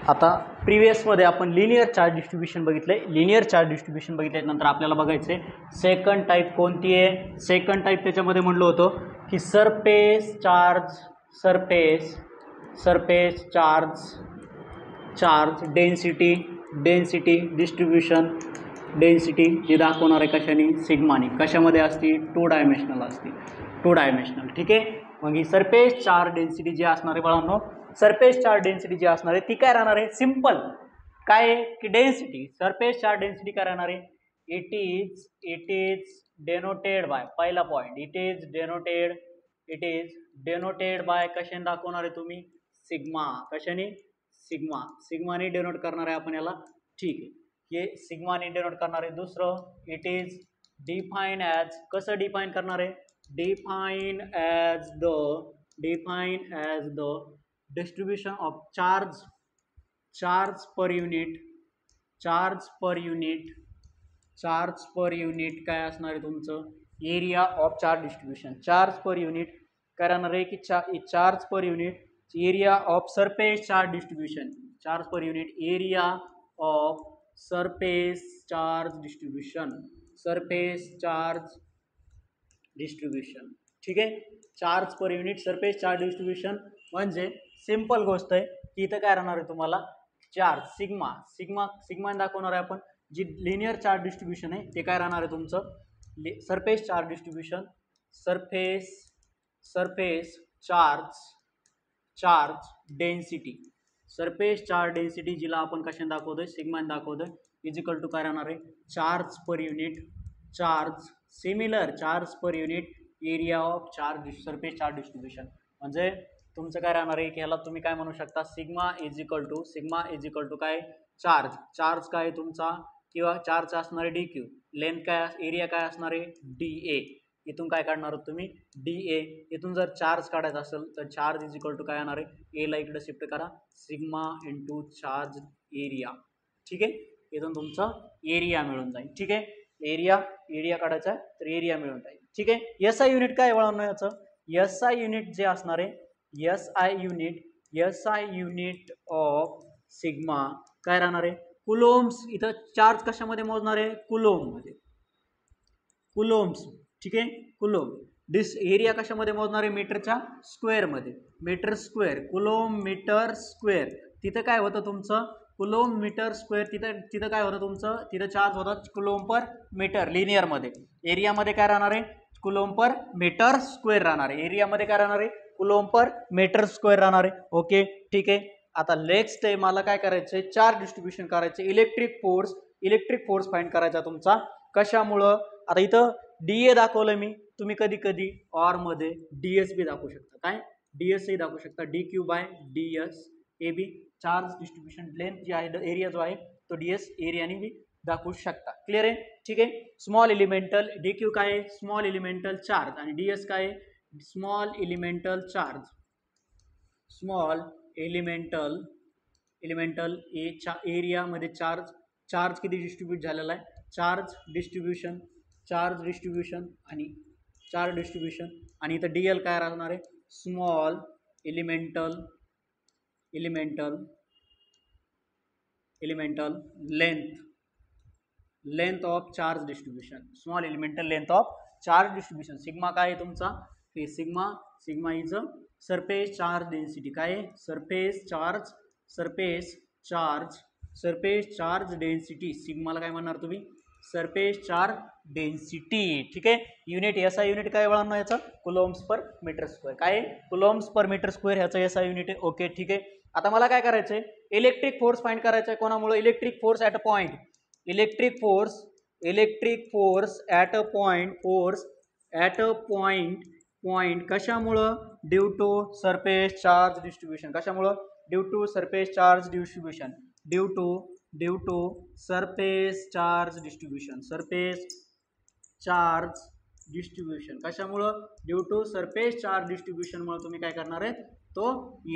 आता प्रिव्हियसमध्ये आपण linear charge distribution बघितले. लिनियर चार्ज डिस्ट्रीब्यूशन बघितल्यानंतर आपल्याला बघायचे सेकंड टाईप कोणती आहे. सेकंड टाईप त्याच्यामध्ये म्हणलं होतं की surface charge density distribution, density जी दाखवणार आहे कशाने, सिग्माने. कशामध्ये असती, 2 डायमेन्शनल असते, 2 डायमेन्शनल. ठीक आहे. मग ही सरफेस चार्ज डेन्सिटी जी असणार आहे बाळांनो, सरफेस चार्ज डेन्सिटी जी असणार आहे ती काय राहणार आहे, सिंपल काय आहे की डेन्सिटी, सरफेस चार्ज डेन्सिटी काय राहणार आहे, इट इज डेनोटेड बाय, पहिला point, it is denoted by कशाने दाखवणार आहे तुम्ही, सिग्मा. कशाने, सिग्माने डेनोट करणार आहे आपण याला. ठीक आहे, हे सिग्माने डेनोट करणार आहे. दुसरं, इट इज डिफाईन ॲज, कसं डिफाईन करणार आहे, define as the distribution of charge per unit काय असणार आहे तुमचं, area of charge distribution. Charge per unit काय राहणार आहे की charge per unit area of surface charge distribution, charge per unit area of surface charge distribution. ठीक आहे. Charge per unit surface charge distribution म्हणजे सिंपल गोष्ट आहे की इथं काय राहणार आहे तुम्हाला, चार्ज सिग्मा दाखवणार आहे आपण. जी लिनियर चार्ज डिस्ट्रीब्यूशन आहे ते काय राहणार आहे तुमचं, surface charge distribution, surface charge density, surface charge density जिला आपण कशाने दाखवतोय, सिग्माने दाखवतोय, इज इक्वल टू काय राहणार आहे, charge per unit area of surface charge distribution. म्हणजे तुमचं काय राहणार आहे की ह्याला तुम्ही काय म्हणू शकता, सिग्मा इज इक्वल टू काय, चार्ज काय तुमचा, किंवा चार्ज असणार आहे डी क्यू, लेंथ काय, एरिया काय असणार आहे डी ए. इथून काय काढणार आहोत तुम्ही, डी ए. इथून जर चार्ज काढायचा असेल तर चार्ज इज इक्वल टू काय येणार आहे, ए ला इकडे शिफ्ट करा, सिग्मा इंटू चार्ज एरिया. ठीक आहे. इथून तुमचा एरिया मिळून जाईल. ठीक आहे. एरिया काढायचा आहे तर एरिया मिळून जाईल. ठीक आहे. एसआय युनिट काय वळण याचं, एसआय युनिट जे असणार आहे, एसआय युनिट ऑफ सिग्मा काय राहणार आहे, कुलोम्स. इथं चार्ज कशामध्ये मोजणार आहे, कुलोम्स. ठीक आहे, कुलोम. एरिया कशामध्ये मोजणार आहे, मीटरच्या स्क्वेअरमध्ये, metre square, coulomb metre square. तिथं काय होतं तुमचं, कुलोम मीटर स्क्वेअर. तिथं काय होतं तुमचं, तिथं चार्ज होता कुलोम पर मीटर लिनियरमध्ये. एरियामध्ये काय राहणार आहे, कुलोम पर मीटर स्क्वेअर राहणार आहे. एरियामध्ये काय राहणार आहे, कुलोम पर मीटर स्क्वेअर राहणार आहे. ओके, ठीक आहे. आता नेक्स्ट आहे मला काय करायचं आहे, चार्ज डिस्ट्रीब्यूशन करायचं, इलेक्ट्रिक फोर्स फाइंड करायचा तुमचा. कशामुळं, आता इथं डीए दाखवलं मी, तुम्ही कधी कधी ऑर मध्ये डीएस बी दाखवू शकता. काय, डीएस दाखवू शकता, D Q by DS A B. Charge distribution length जी आहे, एरिया जो आहे तो डीएस एरियाने बी दाखवू शकता. क्लिअर आहे. ठीक आहे. स्मॉल एलिमेंटल, डी क्यू काय आहे, स्मॉल एलिमेंटल चार्ज, आणि डीएस काय आहे, small elemental charge. Small elemental एरियामध्ये चार्ज किती डिस्ट्रीब्यूट झालेला आहे, चार्ज डिस्ट्रीब्यूशन आणि इथं डीएल काय राहणार आहे, small elemental length of charge distribution, small elemental length of charge distribution. Sigma काय आहे तुमचा, हे sigma is a surface charge density. काय आहे, सरफेस चार्ज डेन्सिटी. सिग्माला काय म्हणणार तुम्ही, सरफेस चार्ज डेन्सिटी. ठीक आहे. युनिट, एसआय युनिट काय वळणार याचा, कुलोम्स पर मीटर स्क्वेअर. काय आहे, कुलोम्स पर मीटर स्क्वेअर ह्याचा एसआय युनिट आहे. ओके, ठीक आहे. आता मला काय करायचंय, इलेक्ट्रिक फोर्स फाइंड करायचा आहे. कोणामुळे, electric force at a point, electric force at a point कशामुळं, due to surface charge distribution. कशामुळं, due to surface charge distribution, कशामुळं, ड्यू टू सरफेस चार्ज डिस्ट्रीब्यूशनमुळे तुम्ही काय करणार आहे, तो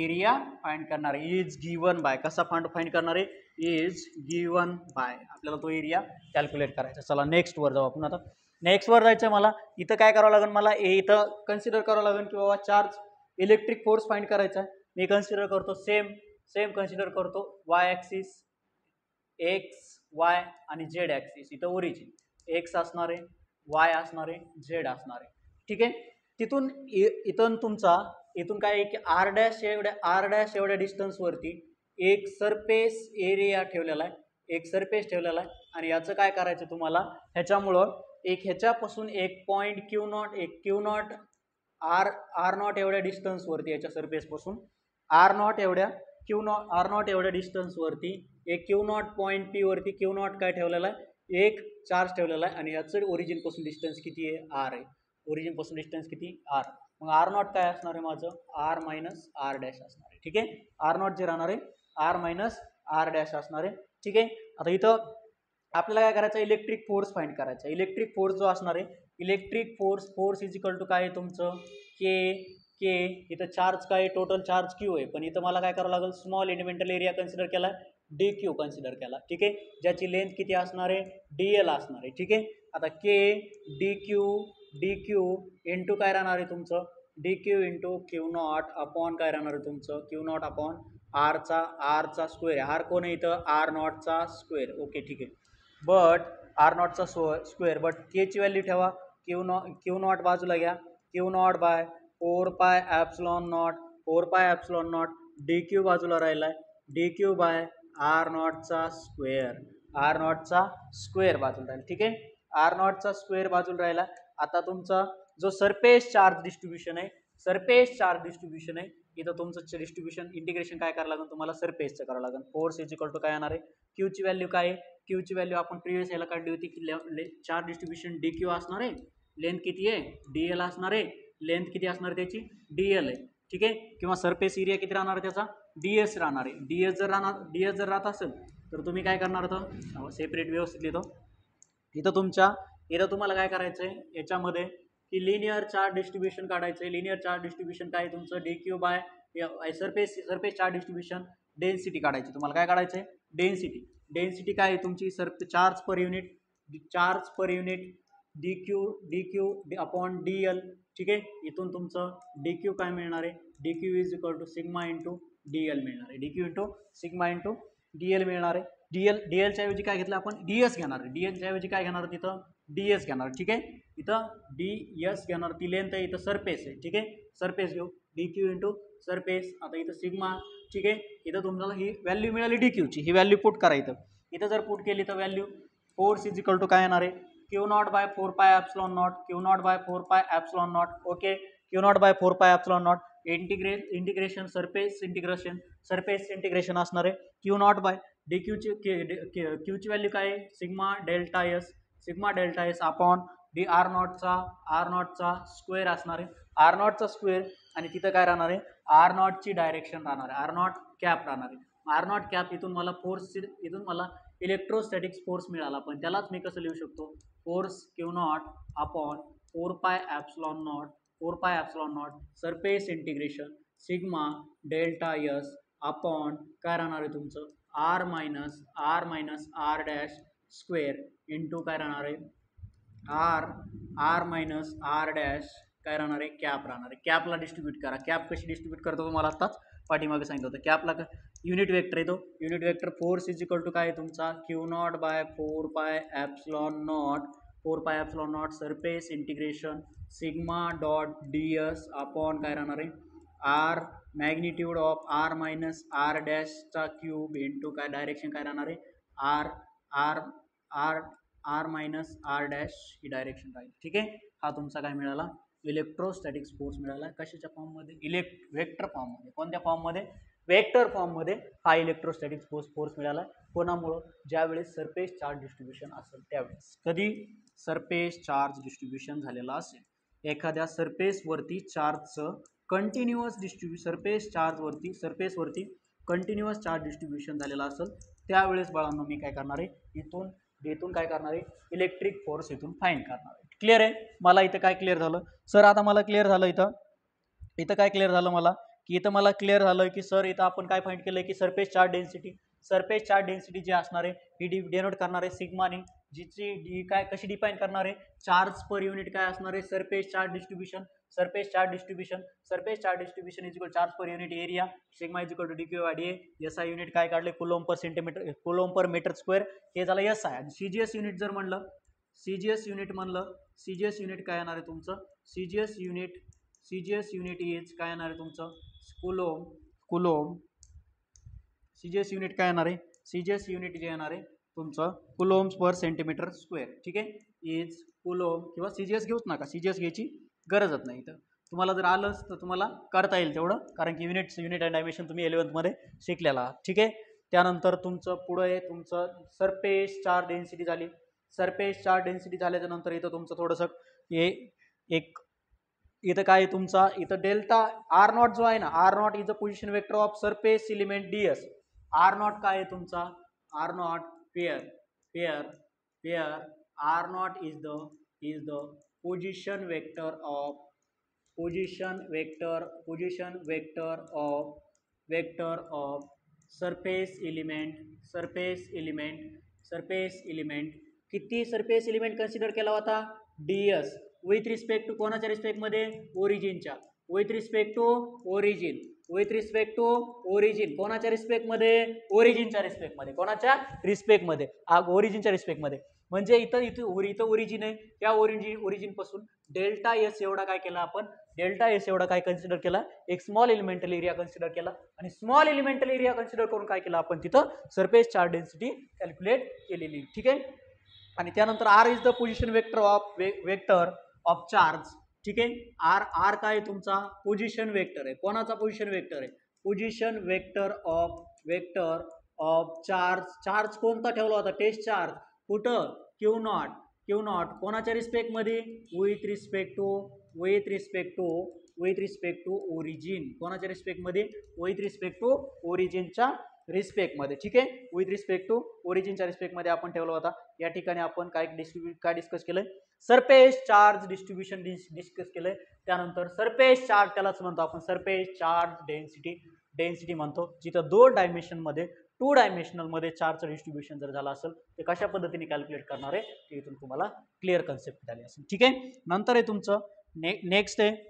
एरिया फाइंड करणार आहे. इज गिवन बाय, कसा फाइंड करणार आहे, इज गिवन बाय. आपल्याला तो एरिया कॅल्क्युलेट करायचा. चला नेक्स्ट वर जाऊ आपण. आता नेक्स्ट वर जायचं मला, इथं काय करावं लागेल, मला इथं कन्सिडर करावं लागेल की बाबा चार्ज इलेक्ट्रिक फोर्स फाइंड करायचा आहे. मी कन्सिडर करतो सेम सेम कन्सिडर करतो वाय ॲक्सिस, एक्स वाय आणि झेड ॲक्सिस. इथं ओरिजिन एक्स असणार आहे, वाय असणार आहे, झेड असणार आहे. ठीक आहे. तिथून इथून तुमचा इथून काय आहे की आर डॅश एवढ्या डिस्टन्सवरती एक सरफेस एरिया ठेवलेला आहे, एक सरफेस ठेवलेला आहे. आणि याचं काय करायचं तुम्हाला, ह्याच्यामुळं ह्याच्यापासून एक point Q naught R naught एवढ्या डिस्टन्सवरती, याच्या सरफेसपासून आर नॉट एवढ्या डिस्टन्सवरती एक क्यू नॉट पॉईंट पी वरती क्यू नॉट काय ठेवलेला आहे, एक चार्ज ठेवलेला आहे. आणि याचं ओरिजिन पासून डिस्टन्स किती आहे, आर आहे. ओरिजिन पासून डिस्टन्स किती, आर. मग आर नॉट काय असणार आहे माझं, आर मायनस आर डॅश असणार आहे. ठीक आहे. आर नॉट जे राहणार आहे आर मायनस आर डॅश असणार आहे. ठीक आहे. आता इथं आपल्याला काय करायचं, इलेक्ट्रिक फोर्स फाइंड करायचा. इलेक्ट्रिक फोर्स जो असणार आहे, electric force is equal to काय आहे तुमचं, के. इथं चार्ज काय, टोटल चार्ज क्यू आहे, पण इथं मला काय करावं लागेल, स्मॉल एलिमेंटल एरिया कन्सिडर केला, डी क्यू कन्सिडर केला. ठीक आहे. ज्याची लेंथ किती असणार आहे, डी एल असणार आहे. ठीक आहे. आता के डी क्यू इंटू काय राहणार आहे तुमचं, d q into Q not upon काय राहणार आहे तुमचं, क्यू नॉट अपॉन आरचा स्क्वेअर आहे. आर कोण आहे इथं, आर नॉटचा स्क्वेअर. ओके ठीक आहे. बट आर नॉटचा स्क्वेअर, बट के ची व्हॅल्यू ठेवा, क्यू नॉट बाजूला घ्या, Q not by 4 pi epsilon not D Q बाजूला राहिला आहे, डी क्यू बाय आर नॉटचा स्क्वेअर बाजूला राहिला. ठीक आहे. आर नॉटचा स्क्वेअर बाजूला राहिला. आता तुमचा जो सरफेस चार्ज डिस्ट्रीब्युशन आहे, इथं तुमचं डिस्ट्रीब्युशन इंटिग्रेशन काय करावं लागेल तुम्हाला, सरफेसचं करावं लागेल. फोर्स इज इक्वल टू काय येणार आहे, क्यूची व्हॅल्यू काय आहे, क्यूची व्हॅल्यू आपण प्रिव्हियस याला काढली होती की चार्ज डिस्ट्रीब्युशन डी क्यू असणार आहे, लेंथ किती आहे, डी एल असणार आहे, लेंथ किती असणार त्याची, डी एल आहे. ठीक आहे. किंवा सरफेस एरिया किती राहणार आहे त्याचा, डी एस राहणार आहे. डी एस जर राहत असेल तर तुम्ही काय करणार होतं, सेपरेट व्यवस्थित लिहितो. इथं तुम्हाला काय करायचं आहे, याच्यामध्ये की लिनियर चार्ज डिस्ट्रीब्युशन काढायचं आहे. लिनियर चार्ज डिस्ट्रीब्युशन काय तुमचं, d Q by surface charge distribution density काढायची. तुम्हाला काय काढायचं आहे, डेन्सिटी काय आहे तुमची, charge per unit d q upon d l. ठीक आहे. इथून तुमचं डी क्यू काय मिळणार आहे, D q is equal to sigma into d l मिळणार आहे, D q into sigma into d l मिळणार आहे. डी एलच्या ऐवजी काय घेतलं आपण, डी एस घेणार आहे. डी एलच्या ऐवजी काय घेणार तिथं, डी एस घेणार. ठीक आहे. इथं डी एस घेणार, ती लेंथ आहे, इथं सरफेस आहे. ठीक आहे. सरफेस घेऊ, डी क्यू इंटू सरफेस. आता इथं सिग्मा. ठीक आहे. इथं तुम्हाला ही व्हॅल्यू मिळाली डी क्यूची, ही व्हॅल्यू पुट करा. इथं जर पुट केली तर value force is equal to काय येणार आहे, Q not by 4 pi epsilon not, okay. Q not by 4 pi epsilon not integration surface integration असणार आहे, क्यू नॉट बाय डी क्यूची व्हॅल्यू काय आहे, sigma delta S upon D R नॉटचा square असणार आहे, आर नॉटचा स्क्वेअर. आणि तिथं काय राहणार आहे, आर नॉटची डायरेक्शन राहणार आहे, आर नॉट कॅप राहणार आहे. आर नॉट कॅप इथून मला इलेक्ट्रोस्टॅटिक्स फोर्स मिळाला, पण त्यालाच मी कसं लिहू शकतो, force Q not upon 4 pi epsilon not surface integration sigma delta S upon काय राहणार आहे तुमचं, R minus R dash square into काय राहणार आहे, आर मायनस आर डॅश काय राहणार आहे, कॅप राहणार आहे. कॅपला डिस्ट्रीब्यूट करा. कॅप कशी डिस्ट्रीब्यूट करतो तुम्हाला आत्ताच पाठीमागे सांगितलं होतं. कॅपला युनिट वेक्टर येतो, unit vector force is equal to काय आहे तुमचा, Q not by 4 pi epsilon not surface integration sigma dot D S upon काय राहणार आहे, R magnitude of R minus R डॅशचा क्यूब इंटू काय डायरेक्शन काय राहणार आहे, आर मायनस आर डॅश ही डायरेक्शन राहील. ठीक आहे. हा तुमचा काय मिळाला, इलेक्ट्रोस्टॅटिक्स फोर्स मिळाला. कशाच्या फॉर्ममध्ये, वेक्टर फॉर्ममध्ये. कोणत्या फॉर्ममध्ये, वेक्टर फॉर्ममध्ये हा इलेक्ट्रोस्टॅटिक्स फोर्स मिळाला. कोणामुळं, ज्यावेळेस सरफेस चार्ज डिस्ट्रीब्युशन असेल त्यावेळेस. कधी, सरफेस चार्ज डिस्ट्रीब्युशन झालेला असेल, एखाद्या सरफेसवरती चार्जचं कंटिन्युअस सरफेसवरती कंटिन्युअस चार्ज डिस्ट्रीब्युशन झालेला असेल त्यावेळेस बाळांनो मी काय करणार आहे, इथून काय करणार आहे, इलेक्ट्रिक फोर्स इथून फाइंड करणार आहे. क्लिअर आहे. मला इथं काय क्लिअर झालं सर, आता मला क्लिअर झालं इथं काय क्लिअर झालं मला, की इथं मला क्लिअर झालं की सर इथं आपण काय फाइंड केलं की सरफेस चार्ज डेन्सिटी जी असणार आहे ही डिनोट करणार आहे सिग्माने, जिची डी काय कशी डिफाइन करणार आहे, चार्ज पर युनिट काय असणार आहे, surface charge distribution surface charge distribution is equal charge per unit area sigma is equal to dq by dA. SI unit काय काढले coulomb per centimetre coulomb per metre square हे झालं SI. आणि CGS unit जर म्हणलं CGS unit काय येणार आहे तुमचं CGS युनिट इज काय येणार आहे तुमचं कुलोम CGS युनिट काय येणार आहे CGS युनिट जे येणार आहे तुमचं कुलोम्स पर सेंटीमीटर स्क्वेअर. ठीक आहे इज कुलोम किंवा CGS घेऊच नका CGS घ्यायची गरजच नाही. तर तुम्हाला जर आलंच तर तुम्हाला करता येईल तेवढं कारण की युनिट अँड डायमेन्शन तुम्ही 11th मध्ये शिकलेला आहात. ठीक आहे त्यानंतर तुमचं पुढे तुमचं सरफेस चार्ज डेन्सिटी झाली. सरफेस चार्ज डेन्सिटी झाल्याच्या नंतर इथं तुमचं थोडंसं हे एक इथं काय तुमचा इथं डेल्टा आर नॉट जो आहे ना R naught is a position vector of surface element DS. R naught काय आहे तुमचा R naught pair R naught is the position vector of surface element किती सरफेस एलिमेंट कन्सिडर केला होता DS विथ रिस्पेक्ट टू कोणाच्या रिस्पेक्टमध्ये ओरिजिनच्या with respect to origin कोणाच्या रिस्पेक्टमध्ये ओरिजिनच्या रिस्पेक्टमध्ये ओरिजिनच्या रिस्पेक्टमध्ये म्हणजे इथं ओरिजिन आहे त्या ओरिजिन पासून डेल्टा एस एवढा काय केला आपण काय कन्सिडर केला एक स्मॉल एलिमेंटल एरिया कन्सिडर केला आणि स्मॉल एलिमेंटल एरिया कन्सिडर करून काय केलं आपण तिथं सरफेस चार्ज डेन्सिटी कॅल्क्युलेट केलेली. ठीक आहे आणि त्यानंतर R is the position vector of charge. ठीक आहे आर काय तुमचा पोझिशन वेक्टर आहे कोणाचा पोझिशन वेक्टर आहे पोझिशन वेक्टर ऑफ चार्ज कोणता ठेवला होता टेस्ट चार्ज कुठं क्यू नॉट कोणाच्या रिस्पेक्टमध्ये विथ रिस्पेक्ट टू ओरिजिन कोणाच्या रिस्पेक्टमध्ये विथ रिस्पेक्ट टू ओरिजिनच्या रिस्पेक्टमध्ये. ठीक आहे विथ रिस्पेक्ट टू ओरिजिनच्या रिस्पेक्टमध्ये आपण ठेवला होता. या ठिकाणी आपण काय डिस्कस केलंय सरफेस चार्ज डिस्ट्रीब्युशन डिस्कस केलंय. त्यानंतर सरफेस चार्ज त्यालाच म्हणतो आपण सरफेस चार्ज डेन्सिटी म्हणतो जिथं 2 डायमेन्शनमध्ये 2 डायमेन्शनलमध्ये चार्जचं डिस्ट्रीब्युशन जर झालं असेल ते कशा पद्धतीने कॅल्क्युलेट करणार आहे ते इथून तुम्हाला क्लिअर कन्सेप्ट झाली असेल. ठीक आहे नंतर आहे तुमचं नेक्स्ट आहे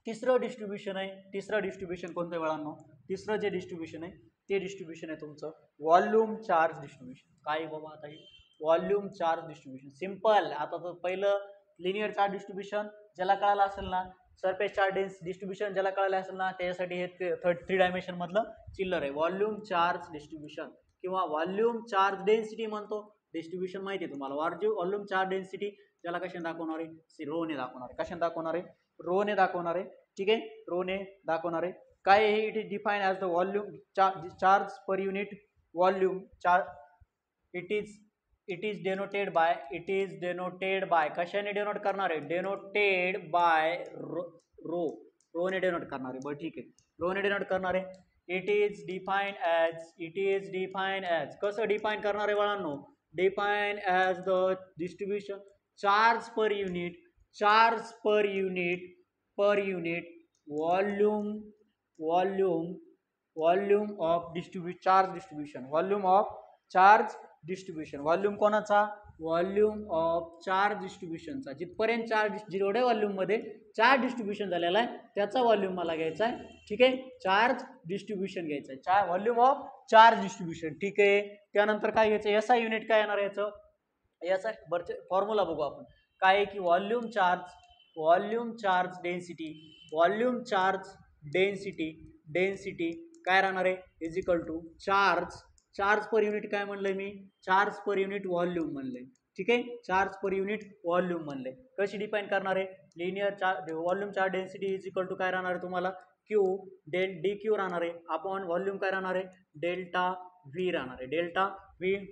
तिसरं डिस्ट्रीब्युशन कोणत्या वेळांनो तिसरं जे डिस्ट्रीब्युशन आहे ते डिस्ट्रीब्युशन आहे तुमचं व्हॉल्यूम चार्ज डिस्ट्रीब्युशन. काय बाबा आता व्हॉल्यूम चार्ज डिस्ट्रीब्युशन सिंपल. आता तर पहिलं लिनियर चार्ज डिस्ट्रीब्युशन ज्याला कळालं असेल ना सरफेस चार्ज डिस्ट्रीब्युशन ज्याला कळालं असेल ना त्याच्यासाठी हे 3 डायमेन्शन मधलं चिल्लर आहे. व्हॉल्यूम चार्ज डिस्ट्रीब्युशन किंवा व्हॉल्यूम चार्ज डेन्सिटी म्हणतो डिस्ट्रीब्युशन माहिती आहे तुम्हाला. व्हॉल्यूम चार्ज डेन्सिटी ज्याला कशाने दाखवणार आहे रोने दाखवणार आहे. ठीक आहे रोने दाखवणार आहे. काय आहे it is define as the volume charge per unit volume charge it is denoted by कशाने डेनोट करणार आहे डेनोटेड बाय रोने डेनोट करणार आहे. बरं ठीक आहे रोने डेनोट करणार आहे. इट इज डिफाईन ॲज कसं डिफाईन करणार आहे बाळांनो define as the distribution charge per unit volume of charge distribution volume कोणाचा व्हॉल्यूम ऑफ चार्ज डिस्ट्रीब्युशनचा जिथपर्यंत जेवढ्या व्हॉल्यूममध्ये चार्ज डिस्ट्रीब्युशन झालेला आहे त्याचा व्हॉल्यूम मला घ्यायचा आहे. ठीक आहे चार्ज डिस्ट्रीब्युशन घ्यायचं आहे व्हॉल्यूम ऑफ चार्ज डिस्ट्रीब्युशन. ठीक आहे त्यानंतर काय घ्यायचं SI युनिट काय येणार याचं SI बरं फॉर्म्युला बघू आपण काय आहे की व्हॉल्यूम चार्ज डेन्सिटी काय राहणार आहे is equal to charge per unit काय म्हणलंय मी चार्ज पर युनिट व्हॉल्यूम म्हणलंय. ठीक आहे चार्ज पर युनिट व्हॉल्यूम म्हणलंय. कशी डिफाईन करणार आहे linear charge volume charge density is equal to काय राहणार आहे तुम्हाला DQ राहणार आहे आपण व्हॉल्यूम काय राहणार आहे डेल्टा व्ही राहणार आहे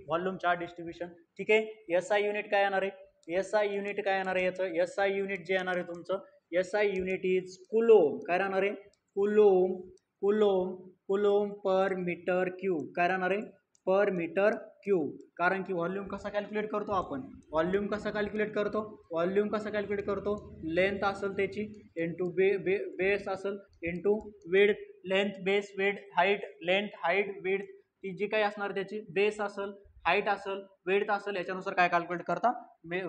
व्हॉल्यूम चार्ज डिस्ट्रीब्युशन. ठीक आहे SI युनिट काय येणार आहे याचं SI युनिट जे येणार आहे तुमचं SI युनिट इज कुलोम काय राहणार आहे कुलोम पर मीटर क्यूब काय राहणार आहे पर मीटर क्यूब. कारण की व्हॉल्यूम कसा कॅल्क्युलेट करतो आपण व्हॉल्यूम कसा कॅल्क्युलेट करतो लेंथ असेल त्याची इंटू बेस असेल into width length base width height length height width ती जी काही असणार त्याची बेस असेल हाईट असेल, वेड्थ असेल, याच्यानुसार काय कॅल्क्युलेट करता,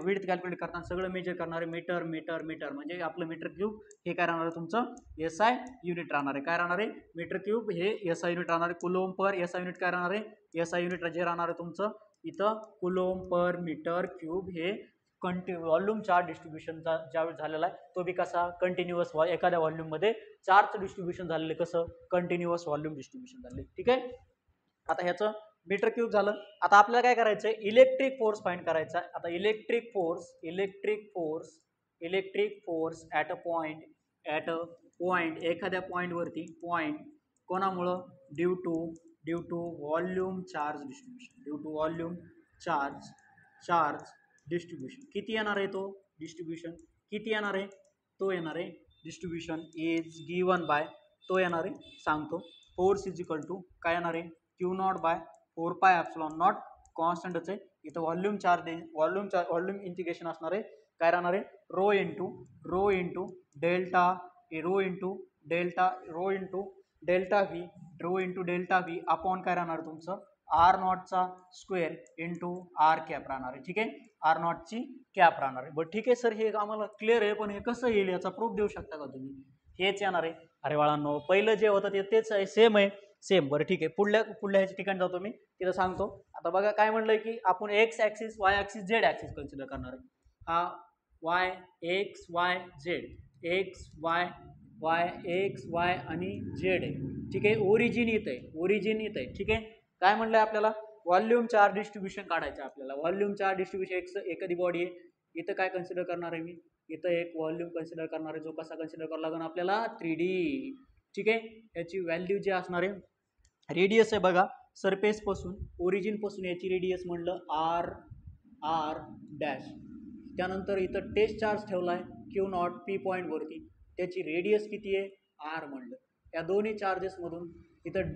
विड्थ कॅल्क्युलेट करताना सगळं मेजर करणारे मीटर मीटर मीटर, म्हणजे आपलं मीटर क्यूब हे काय राहणार आहे तुमचं SI युनिट राहणार आहे. काय राहणार आहे मीटर क्यूब हे SI युनिट राहणार आहे. कुलोम पर SI युनिट काय राहणार आहे SI युनिट जे राहणार आहे तुमचं इथं कुलोम पर मीटर क्यूब हे व्हॉल्यूम चार्ज डिस्ट्रीब्युशनचा ज्यावेळेस झालेला आहे तो बी कसा कंटिन्युअस, एखाद्या व्हॉल्यूममध्ये चार्ज डिस्ट्रीब्युशन झालेलं कसं कंटिन्युअस व्हॉल्यूम डिस्ट्रीब्युशन झाले. ठीक आहे, आता ह्याचं मीटर क्यूब झालं. आता आपल्याला काय करायचं आहे इलेक्ट्रिक फोर्स फाइंड करायचा आहे. आता electric force at a point एखाद्या पॉईंटवरती पॉइंट कोणामुळं due to volume charge distribution किती येणार आहे तो डिस्ट्रीब्युशन किती येणार आहे तो येणार आहे डिस्ट्रीब्युशन इज गिवन बाय तो येणार आहे सांगतो फोर्स इज इक्वल टू काय येणार आहे Q not by 4 pi epsilon not कॉन्स्टंटच आहे इथं व्हॉल्यूम इंटिग्रेशन असणार आहे काय राहणार आहे rho into delta V upon काय राहणार तुमचं आर नॉटचा स्क्वेअर इंटू आर कॅप राहणार आहे. ठीक आहे, आर नॉटची कॅप राहणार आहे. बरं ठीक आहे सर, हे आम्हाला क्लिअर आहे, पण हे कसं येईल याचा प्रूफ देऊ शकता का तुम्ही? हेच येणार आहे. अरे बाळांनो, पहिलं जे होतं ते तेच आहे, सेम आहे सेम. बरं ठीक आहे, पुढल्या ह्याच्या ठिकाणी जातो मी, तिथं सांगतो. आता बघा काय म्हणलंय की आपण x axis Y axis Z axis consider करणार आहे. हा Y x Y Z x Y आणि झेड आहे. ठीक आहे, ओरिजिन इथं आहे. ठीक आहे, काय म्हणलंय आपल्याला व्हॉल्यूम चार्ज डिस्ट्रीब्युशन काढायचं आपल्याला. व्हॉल्यूम चार्ज डिस्ट्रीब्युशन एखादी बॉडी आहे, इथं काय कन्सिडर करणार आहे मी, इथं एक व्हॉल्यूम कन्सिडर करणार आहे. जो कसा कन्सिडर करावा लागेल आपल्याला 3D. ठीक आहे, याची व्हॅल्यू जी असणार आहे रेडियस आहे बघा सरफेस पासून ओरिजिन पासून याची रेडियस म्हणलं आर डॅश. त्यानंतर इथं टेस्ट चार्ज ठेवला आहे क्यू नॉट पी पॉईंट वरती, त्याची रेडियस किती आहे आर म्हणलं. या दोन्ही चार्जेस मधून इथं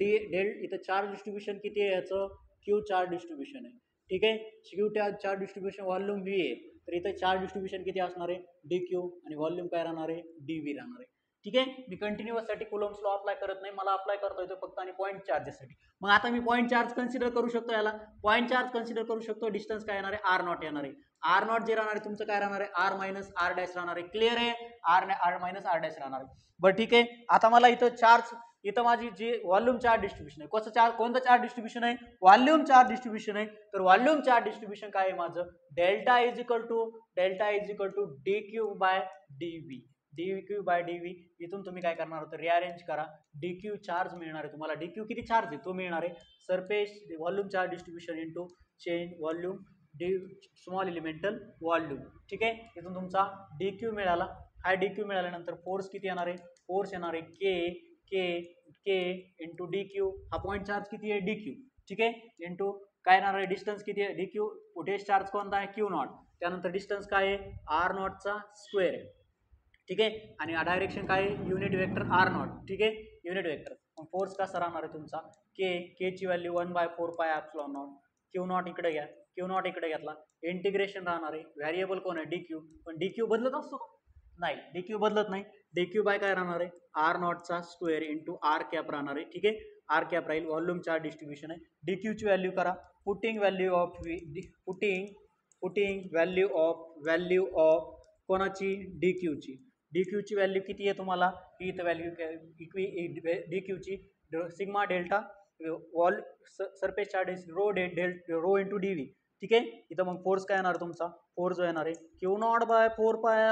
इथं चार्ज डिस्ट्रीब्युशन किती आहे याचं क्यू चार्ज डिस्ट्रीब्युशन आहे. ठीक आहे, Q charge distribution volume V आहे, तर इथं चार्ज डिस्ट्रीब्युशन किती असणार आहे डी क्यू आणि व्हॉल्यूम काय राहणार आहे डी व्ही राहणार आहे. ठीक आहे, मी कंटिन्युअस साठी कुलम्स लॉ अप्लाय करत नाही, मला अप्लाय करता येतो फक्त आणि पॉईंट चार्जेससाठी. मग आता मी पॉईंट चार्ज कन्सिडर करू शकतो, याला पॉईंट चार्ज कन्सिडर करू शकतो. डिस्टन्स काय येणार आहे आर नॉट येणार आहे. आर नॉट जे राहणार आहे तुमचं काय राहणार आहे आर मायनस आर डॅश राहणार आहे. क्लिअर आहे, आर मायनस आर डॅश राहणार आहे. बरं ठीक आहे, आता मला इथं माझी जी व्हॉल्यूम चार्ज डिस्ट्रीब्युशन आहे, कोणतं चार्ज डिस्ट्रीब्युशन आहे व्हॉल्यूम चार्ज डिस्ट्रीब्युशन आहे. तर व्हॉल्यूम चार्ज डिस्ट्रीब्युशन काय आहे माझं delta is equal to d Q by d v. इथून तुम्ही काय करणार होतं रिअरेंज करा, डी क्यू चार्ज मिळणार आहे तुम्हाला. डी क्यू किती चार्ज आहे तो मिळणार आहे surface volume charge distribution into change volume D small elemental volume. ठीक आहे, इथून तुमचा डी क्यू मिळाला. हा डी क्यू मिळाल्यानंतर फोर्स किती येणार आहे फोर्स येणार आहे के इंटू डी क्यू. हा पॉईंट चार्ज किती आहे डी क्यू. ठीक आहे, इंटू काय येणार आहे डिस्टन्स किती आहे डी क्यू. टेस्ट चार्ज कोणता आहे क्यू नॉट. त्यानंतर डिस्टन्स काय आहे आर नॉटचा स्क्वेअर आहे. ठीक आहे, आणि डायरेक्शन काय आहे युनिट वेक्टर आर नॉट. ठीक आहे, युनिट वेक्टर. मग फोर्स कसा राहणार आहे तुमचा के ची व्हॅल्यू 1/4 पाय एप्सिलॉन नॉट. क्यू नॉट इकडे घ्या, क्यू नॉट इकडे घेतला, इंटिग्रेशन राहणार आहे. व्हॅरिएबल कोण आहे डी क्यू, पण डी क्यू बदलत असतो नाही, डी क्यू बदलत नाही. डी क्यू बाय काय राहणार आहे आर नॉटचा स्क्वेअर इंटू आर कॅप राहणार आहे. ठीक आहे, आर कॅप राहील. व्हॉल्यूम चार्ज डिस्ट्रीब्युशन आहे. डी क्यूची व्हॅल्यू करा, पुटिंग व्हॅल्यू ऑफ कोणाची डी क्यूची. डी क्यूची व्हॅल्यू किती आहे तुम्हाला ही इथं व्हॅल्यू डी क्यूची सिग्मा डेल्टा वॉल surface charge rho into D V. ठीक आहे, इथं मग फोर्स काय येणार तुमचा फोर्स जो येणार आहे Q not by 4 pi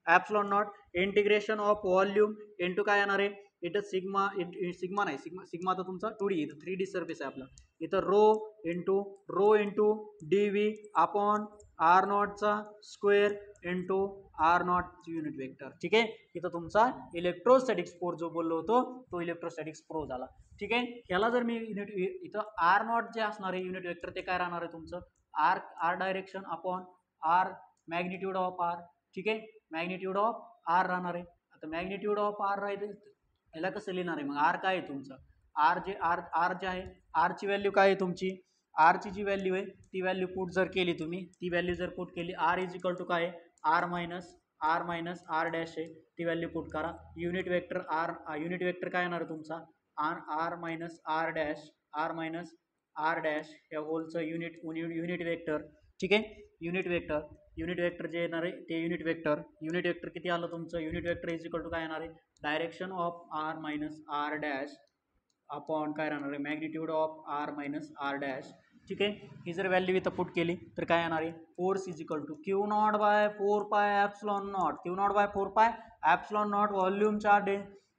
epsilon naught integration of volume into काय येणार आहे इथं सिग्मा नाही सिग्मा तर तुमचा 2D, इथं 3D सरफेस आहे आपला. इथं rho into D V upon R नॉटचा square into R not unit vector. ठीक आहे, इथं तुमचा इलेक्ट्रोस्टॅटिक्स फोर्स जो बोललो होतो तो इलेक्ट्रोस्टॅटिक्स प्रो झाला. ठीक आहे, ह्याला जर मी इथं आर नॉट जे असणार आहे युनिट वेक्टर ते काय राहणार आहे तुमचं R direction upon R magnitude of R. ठीक आहे, मॅग्निट्यूड ऑफ आर राहणार आहे. आता मॅग्निट्यूड ऑफ आर राहील, याला कसं लिहिणार आहे मग आर काय आहे तुमचं आर जे आहे आरची व्हॅल्यू काय आहे तुमची आरची जी व्हॅल्यू आहे ती व्हॅल्यू पुट जर केली तुम्ही, ती व्हॅल्यू जर पुट केली आर इज इक्वल टू काय आर मायनस आर डॅश आहे, ती व्हॅल्यू पुट करा. युनिट वेक्टर काय येणार आहे तुमचा R minus R dash R dash या होलचं युनिट वेक्टर, ठीक आहे. युनिट वेक्टर जे येणार आहे ते युनिट वेक्टर किती आलं तुमचं, unit vector is equal to काय येणार आहे, direction of R minus R dash upon काय राहणार आहे, magnitude of R minus R dash, ठीक आहे. ही जर व्हॅल्यू इथं पुट केली तर काय येणार आहे, force is equal to Q not by 4 pi epsilon not, Q not by 4 pi epsilon not volume charge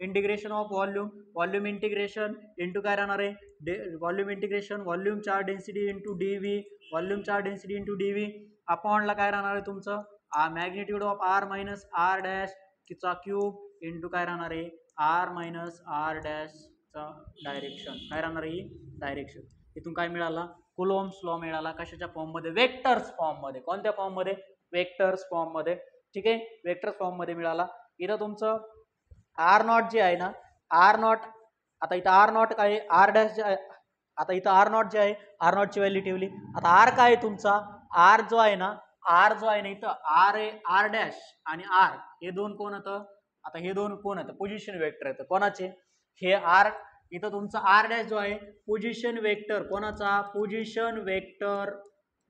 integration of volume integration into काय राहणार आहे, volume integration volume charge density into D V, volume charge density into D V अपॉनला काय राहणार आहे तुमचं magnitude of R minus R dash चा cube into काय राहणार आहे, आर मायनस आर डॅशचा डायरेक्शन, काय राहणार आहे डायरेक्शन. इथून काय मिळाला, कुलोम्स लॉ मिळाला. कशाच्या फॉर्ममध्ये, वेक्टर्स फॉर्ममध्ये. कोणत्या फॉर्ममध्ये, वेक्टर्स फॉर्ममध्ये, ठीक आहे. वेक्टर्स फॉर्ममध्ये मिळाला. इथं तुमचं आर नॉट जे आहे ना, आर नॉट, आता इथं आर नॉट काय, आर डॅश जे आहे, आता इथं आर नॉट जे आहे, आर नॉटची व्हॅल्यू ठेवली. आता आर काय आहे तुमचा, आर जो आहे ना इथं आर आहे, आर डॅश आणि आर हे दोन कोण होतं, आता हे दोन कोण होतं, पोझिशन वेक्टर येतं कोणाचे, हे आर, इथं तुमचा आर डॅश जो आहे पोझिशन वेक्टर कोणाचा, position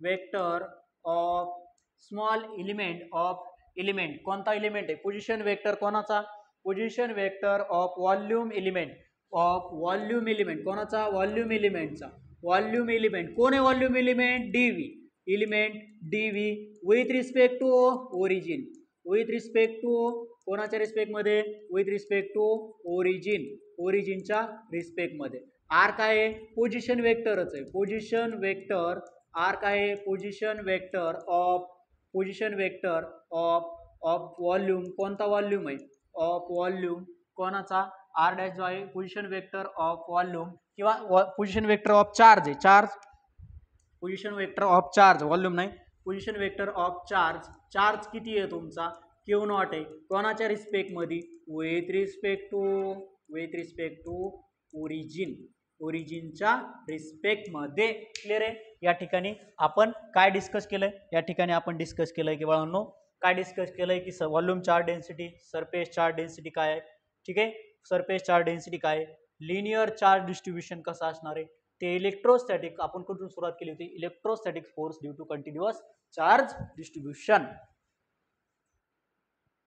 vector of small element कोणता एलिमेंट आहे, पोझिशन वेक्टर कोणाचा, position vector of volume element कोणाचा, व्हॉल्यूम एलिमेंटचा. व्हॉल्यूम एलिमेंट कोण आहे, volume element DV with respect to origin, कोणाच्या रिस्पेक्ट मध्ये, विथ रिस्पेक्ट टू ओरिजिनच्या रिस्पेक्ट मध्ये. आर काय आहे, पोझिशन वेक्टरच आहे, पोझिशन वेक्टर. आर काय आहे, पोझिशन वेक्टर ऑफ व्हॉल्यूम, कोणता व्हॉल्यूम आहे, ऑफ व्हॉल्यूम कोणाचा, आर डॅश जो आहे पोझिशन वेक्टर ऑफ व्हॉल्यूम किंवा पोझिशन वेक्टर ऑफ चार्ज आहे, position vector of charge, volume नाही, पोझिशन वेक्टर ऑफ चार्ज किती आहे तुमचा, क्यू नॉट आहे, कोणाच्या रिस्पेक्ट मध्ये, विथ रिस्पेक्ट टू ओरिजिनच्या रिस्पेक्ट मध्ये. क्लिअर आहे. या ठिकाणी आपण काय डिस्कस केलंय, की बाळांनो काय डिस्कस केलंय, की volume charge density, surface charge density काय आहे, ठीक आहे. सरफेस चार्ज डेन्सिटी काय आहे, लिनियर चार्ज डिस्ट्रीब्युशन कसं असणार आहे, ते इलेक्ट्रोस्टॅटिक, आपण कुठून सुरुवात केली होती, electrostatic force due to continuous charge distribution.